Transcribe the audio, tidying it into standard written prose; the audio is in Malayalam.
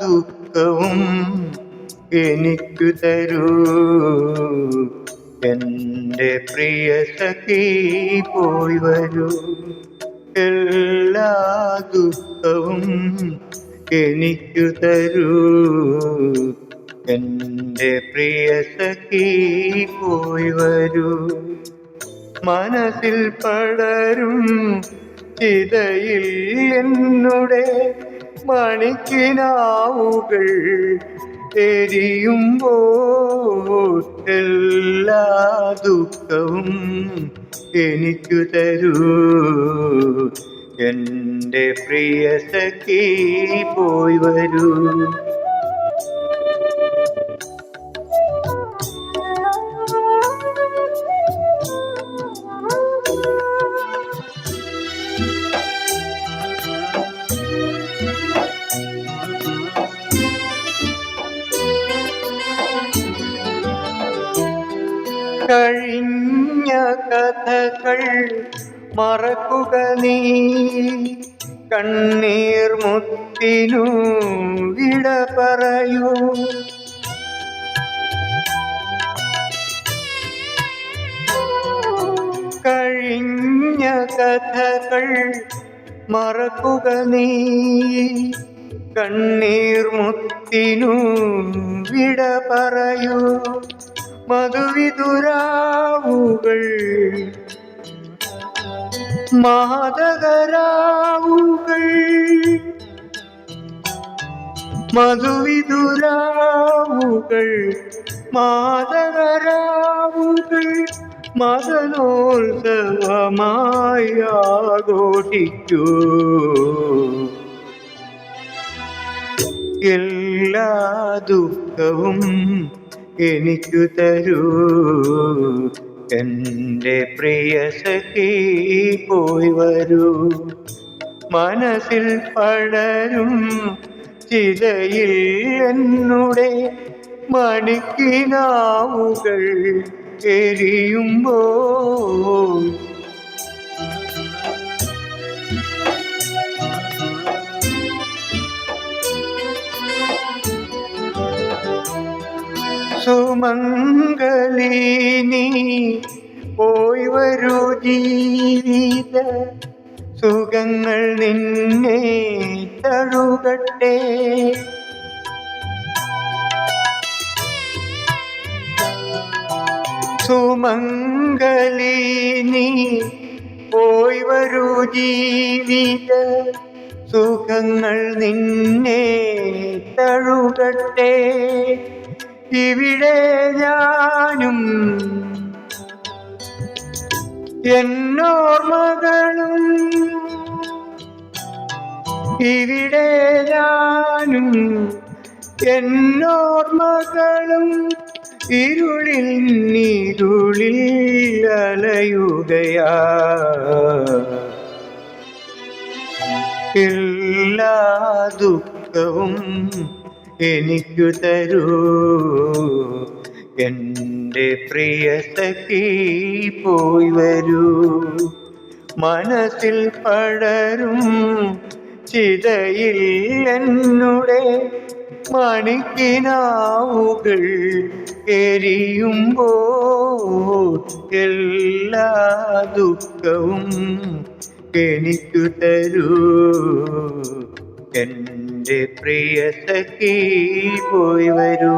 ദുഃഖവും എനിക്കു തരൂ. എൻ്റെ പ്രിയ സഖി പോയി വരൂ. എല്ലാ ദുഃഖവും എനിക്കു തരൂ. എൻ്റെ പ്രിയ സഖി പോയി വരൂ. മനസ്സിൽ പടരും ചിതയിൽ എന്നുടെ മണിക്കിനാവുകൾ എരിയുമ്പോൾ എല്ലാ ദുഃഖവും എനിക്കു തരൂ. എൻ്റെ പ്രിയ സഖി പോയി വരൂ. കഴിഞ്ഞ കഥകൾ മറക്കുക നീ, കണ്ണീർ മുത്തിനു വിട പറയൂ. കഴിഞ്ഞ കഥകൾ മറക്കുക നീ, കണ്ണീർ മുത്തിനു വിട പറയൂ. മധുവിതുരാവുകൾ മാദകരാവുകൾ, മധുവിതുരാവുകൾ മാദകരാവുകൾ മദനോത്സവമായി ആഘോഷിക്കൂ. എല്ലാ ദുഃഖവും എനിക്കു തരൂ. എൻ്റെ പ്രിയ സഖി പോയി വരൂ. മനസ്സിൽ പടരും ചിതയിൽ എന്നുടെ മണിക്കിനാവുകൾ എരിയുമ്പോൾ സുമംഗലിനി പോയി വരൂ. ജീവിത സുഖങ്ങൾ നിന്നെ തഴുകട്ടെ. സുമംഗലിനി പോയി വരൂ. ജീവിത സുഖങ്ങൾ നിന്നെ തഴുകട്ടെ. ഇവിടെ ഞാനും എന്നോർമകളും, ഇവിടെ ഞാനും എന്നോർമകളും ഇരുളിൽ നീരുളിൽ അലയുകയാ. എല്ലാ ദുഃഖവും എനിക്കു തരൂ. എൻ്റെ പ്രിയ സഖി പോയി വരൂ. മനസ്സിൽ പടരും ചിതയിൽ എന്നുടെ മണിക്കിനാവുകൾ എരിയുമ്പോൾ എല്ലാ ദുഃഖവും എനിക്കു തരൂ. എൻ്റെ പ്രിയ സഖി പോയി വരൂ.